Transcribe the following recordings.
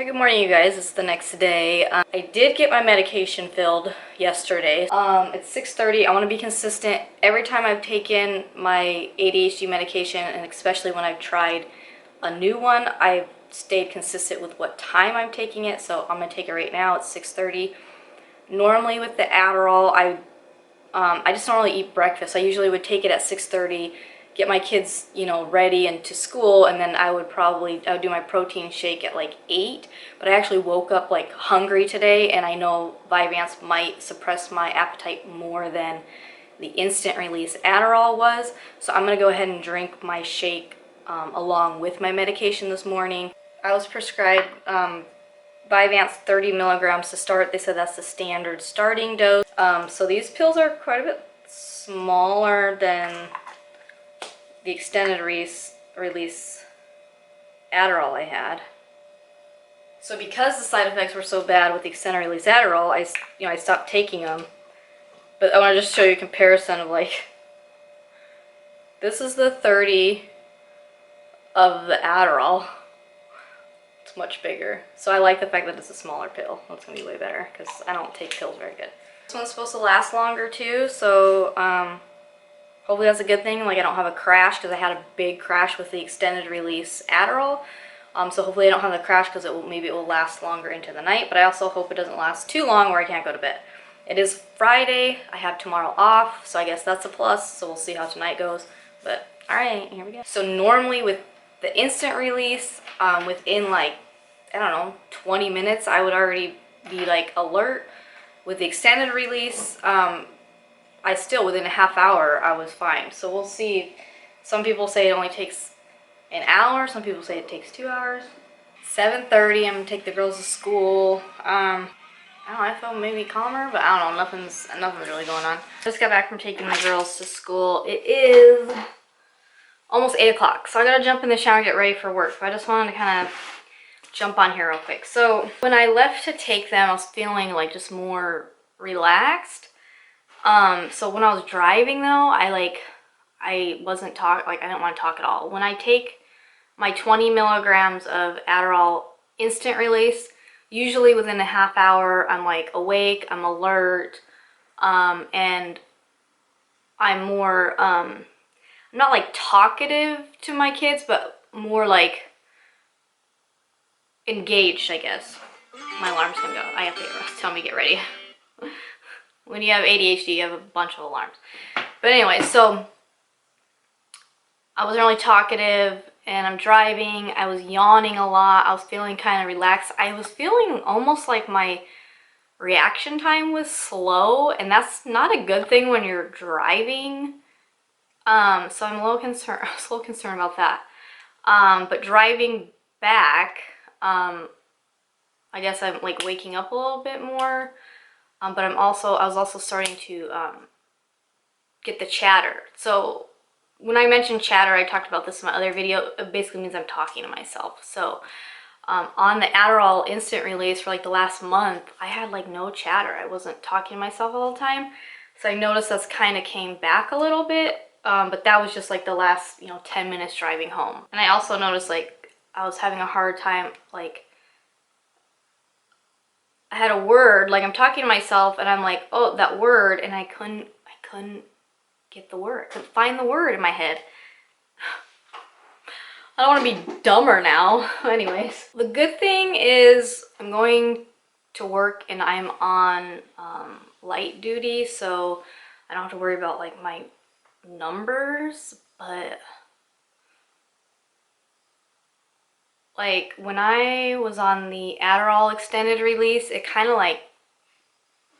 Good morning, you guys. It's the next day. I did get my medication filled yesterday. It's 6:30. I want to be consistent. Every time I've taken my ADHD medication, and especially when I've tried a new one, I've stayed consistent with what time I'm taking it. So I'm going to take it right now. It's 6:30. Normally with the Adderall, I just normally eat breakfast. I usually would take it at 6:30. Get my kids, ready and to school, and then I would do my protein shake at like 8. But I actually woke up like hungry today, and I know Vyvanse might suppress my appetite more than the instant release Adderall was. So I'm gonna go ahead and drink my shake along with my medication this morning. I was prescribed Vyvanse 30 milligrams to start. They said that's the standard starting dose. So these pills are quite a bit smaller than the extended release Adderall I had. So because the side effects were so bad with the extended release Adderall, I stopped taking them. But I want to just show you a comparison of like, this is the 30 of the Adderall. It's much bigger. So I like the fact that it's a smaller pill. That's gonna be way better because I don't take pills very good. This one's supposed to last longer too, so hopefully that's a good thing. Like I don't have a crash, because I had a big crash with the extended release Adderall. So hopefully I don't have the crash, because maybe it will last longer into the night. But I also hope it doesn't last too long where I can't go to bed. It is Friday. I have tomorrow off, so I guess that's a plus. So we'll see how tonight goes. But all right, here we go. So normally with the instant release, within like, I don't know, 20 minutes, I would already be like alert. With the extended release, I still, within a half hour, I was fine. So we'll see. Some people say it only takes an hour. Some people say it takes 2 hours. 7:30, I'm gonna take the girls to school. I don't know, I feel maybe calmer, but I don't know, nothing's really going on. Just got back from taking the girls to school. It is almost 8 o'clock, so I gotta jump in the shower and get ready for work. But I just wanted to kind of jump on here real quick. So when I left to take them, I was feeling like just more relaxed. So when I was driving though, I wasn't I didn't want to talk at all. When I take my 20 milligrams of Adderall Instant Release, usually within a half hour, I'm like awake, I'm alert, and I'm more, not like talkative to my kids, but more like engaged, I guess. My alarm's gonna go. I have to tell me to get ready. When you have ADHD, you have a bunch of alarms. But anyway, so I wasn't really talkative, and I'm driving. I was yawning a lot. I was feeling kind of relaxed. I was feeling almost like my reaction time was slow, and that's not a good thing when you're driving. So I'm a little concerned. I was a little concerned about that. But driving back, I guess I'm like waking up a little bit more. But I was also starting to get the chatter. So when I mentioned chatter, I talked about this in my other video. It basically means I'm talking to myself. So on the Adderall Instant Release for like the last month, I had like no chatter. I wasn't talking to myself all the time. So I noticed that's kind of came back a little bit. But that was just like the last 10 minutes driving home. And I also noticed like I was having a hard time, like I had a word, like I'm talking to myself and I'm like, oh, that word, and I couldn't get the word. I couldn't find the word in my head. I don't want to be dumber now. Anyways, the good thing is I'm going to work and I'm on light duty, so I don't have to worry about like my numbers. But like when I was on the Adderall extended release, it kind of like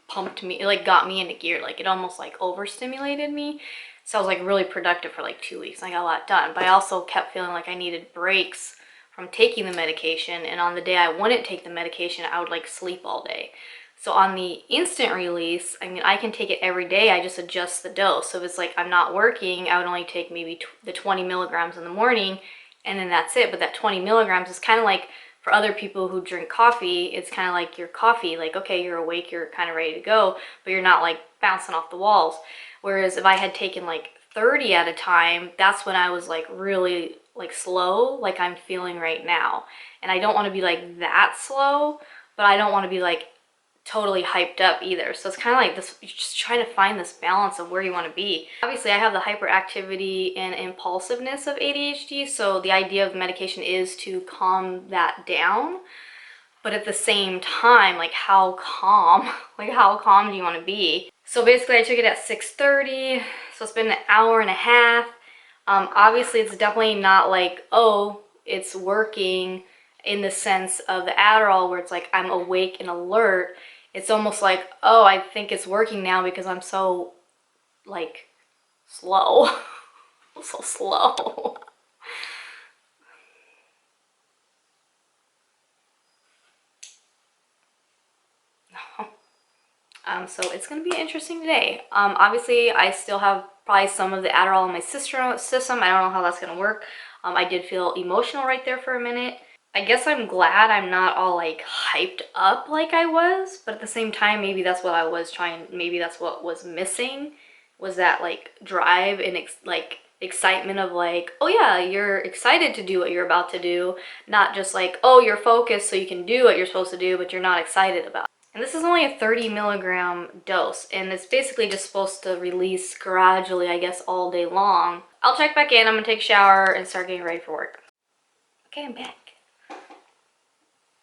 pumped me, it like got me into gear. Like it almost like overstimulated me. So I was like really productive for like 2 weeks and I got a lot done. But I also kept feeling like I needed breaks from taking the medication. And on the day I wouldn't take the medication, I would like sleep all day. So on the instant release, I mean, I can take it every day. I just adjust the dose. So if it's like I'm not working, I would only take maybe the 20 milligrams in the morning, and then that's it. But that 20 milligrams is kind of like, for other people who drink coffee, it's kind of like your coffee. Like, okay, you're awake, you're kind of ready to go, but you're not like bouncing off the walls. Whereas if I had taken like 30 at a time, that's when I was like really like slow like I'm feeling right now. And I don't want to be like that slow, but I don't want to be like totally hyped up either. So it's kind of like this, you're just trying to find this balance of where you want to be. Obviously I have the hyperactivity and impulsiveness of ADHD, so the idea of medication is to calm that down. But at the same time, like how calm, like how calm do you want to be? So basically I took it at 6:30, so it's been an hour and a half. Obviously it's definitely not like, oh, it's working in the sense of the Adderall where it's like I'm awake and alert. It's almost like, oh, I think it's working now because I'm so like slow. So slow. So it's going to be an interesting day. Obviously, I still have probably some of the Adderall in my system. I don't know how that's going to work. I did feel emotional right there for a minute. I guess I'm glad I'm not all like hyped up like I was, but at the same time, maybe that's what I was trying, maybe that's what was missing, was that like drive and like excitement of like, oh yeah, you're excited to do what you're about to do, not just like, oh, you're focused so you can do what you're supposed to do, but you're not excited about it. And this is only a 30 milligram dose, and it's basically just supposed to release gradually, I guess, all day long. I'll check back in, I'm gonna take a shower and start getting ready for work. Okay, I'm back.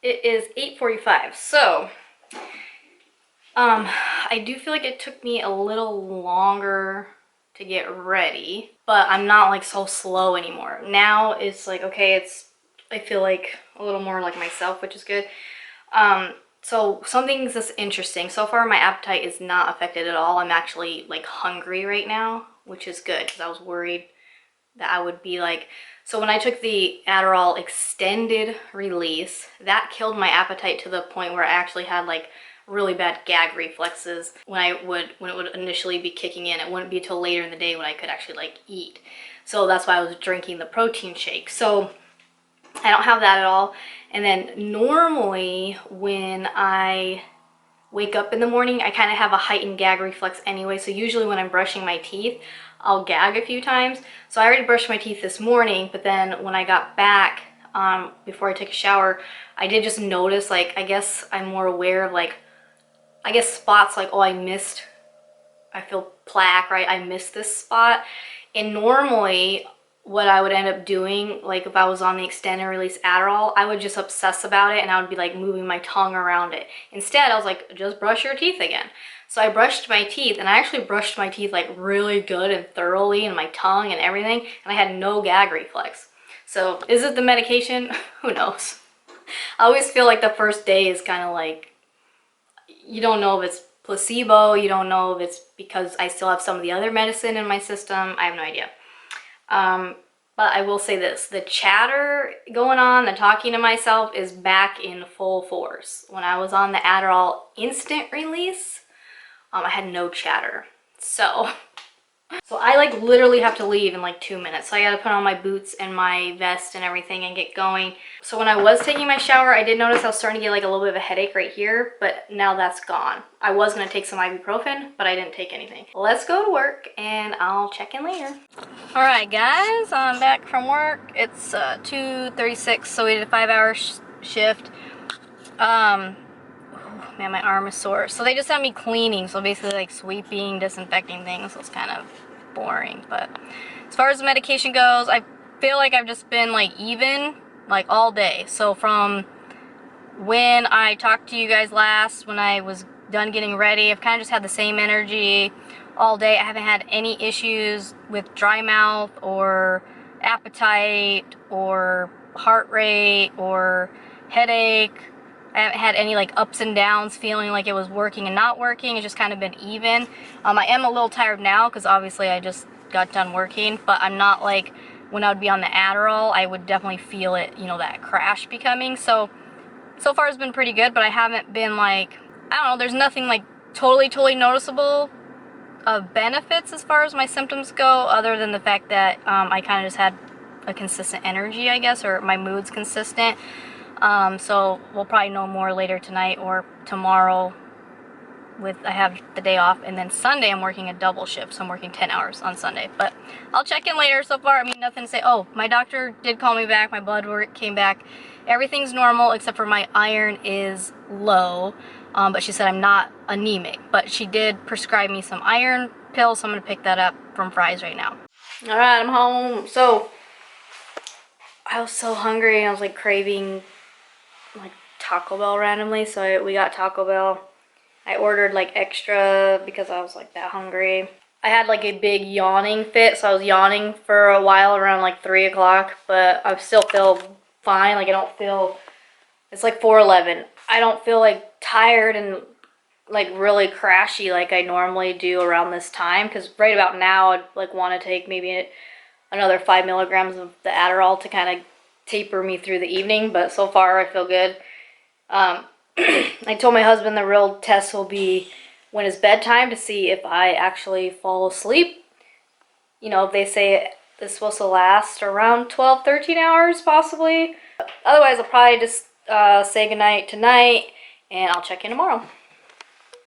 It is 8:45, so I do feel like it took me a little longer to get ready, but I'm not like so slow anymore. Now it's like, okay, I feel like a little more like myself, which is good. So something's just interesting. So far my appetite is not affected at all. I'm actually like hungry right now, which is good because I was worried that I would be like, so when I took the Adderall extended release, that killed my appetite to the point where I actually had like really bad gag reflexes when it would initially be kicking in. It wouldn't be till later in the day when I could actually like eat. So that's why I was drinking the protein shake. So I don't have that at all. And then normally when I wake up in the morning, I kind of have a heightened gag reflex anyway. So usually when I'm brushing my teeth, I'll gag a few times. So I already brushed my teeth this morning, but then when I got back, before I took a shower, I did just notice, like, I guess I'm more aware of like, I guess spots like, oh, I feel plaque, right? I missed this spot. And normally what I would end up doing, like if I was on the extended release Adderall, I would just obsess about it and I would be like moving my tongue around it. Instead, I was like, just brush your teeth again. So I brushed my teeth, and I actually brushed my teeth like really good and thoroughly, and my tongue and everything, and I had no gag reflex. So is it the medication? Who knows? I always feel like the first day is kind of like, you don't know if it's placebo, you don't know if it's because I still have some of the other medicine in my system. I have no idea. But I will say this, the chatter going on, the talking to myself is back in full force. When I was on the Adderall Instant release, I had no chatter. So I like literally have to leave in like 2 minutes. So I gotta put on my boots and my vest and everything and get going. So when I was taking my shower, I did notice I was starting to get like a little bit of a headache right here, but now that's gone. I was gonna take some ibuprofen, but I didn't take anything. Let's go to work and I'll check in later. All right, guys, I'm back from work. It's 2:36, so we did a 5-hour shift. Man, my arm is sore. So they just had me cleaning, so basically like sweeping, disinfecting things. So it's kind of boring. But as far as the medication goes, I feel like I've just been like even like all day. So from when I talked to you guys last, when I was done getting ready, I've kind of just had the same energy all day. I haven't had any issues with dry mouth or appetite or heart rate or headache. I haven't had any like ups and downs feeling like it was working and not working. It's just kind of been even. I am a little tired now because obviously I just got done working, but I'm not like when I would be on the Adderall, I would definitely feel it, you know, that crash becoming. So far it's been pretty good, but I haven't been like, I don't know, there's nothing like totally noticeable of benefits as far as my symptoms go, other than the fact that I kind of just had a consistent energy, I guess, or my mood's consistent. So we'll probably know more later tonight or tomorrow I have the day off, and then Sunday I'm working a double shift, so I'm working 10 hours on Sunday. But I'll check in later. So far, I mean, nothing to say. Oh, my doctor did call me back. My blood work came back. Everything's normal except for my iron is low. But she said I'm not anemic. But she did prescribe me some iron pills, so I'm going to pick that up from Fry's right now. All right, I'm home. So I was so hungry. I was like craving like Taco Bell randomly. So we got Taco Bell. I ordered like extra because I was like that hungry. I had like a big yawning fit, so I was yawning for a while around like 3 o'clock, but I still feel fine. Like I don't feel, it's like 4:11. I don't feel like tired and like really crashy like I normally do around this time, because right about now I'd like want to take maybe another 5 milligrams of the Adderall to kind of taper me through the evening, but so far I feel good. I told my husband the real test will be when it's bedtime to see if I actually fall asleep. You know, they say it's supposed to last around 12, 13 hours possibly. Otherwise, I'll probably just say goodnight tonight, and I'll check in tomorrow.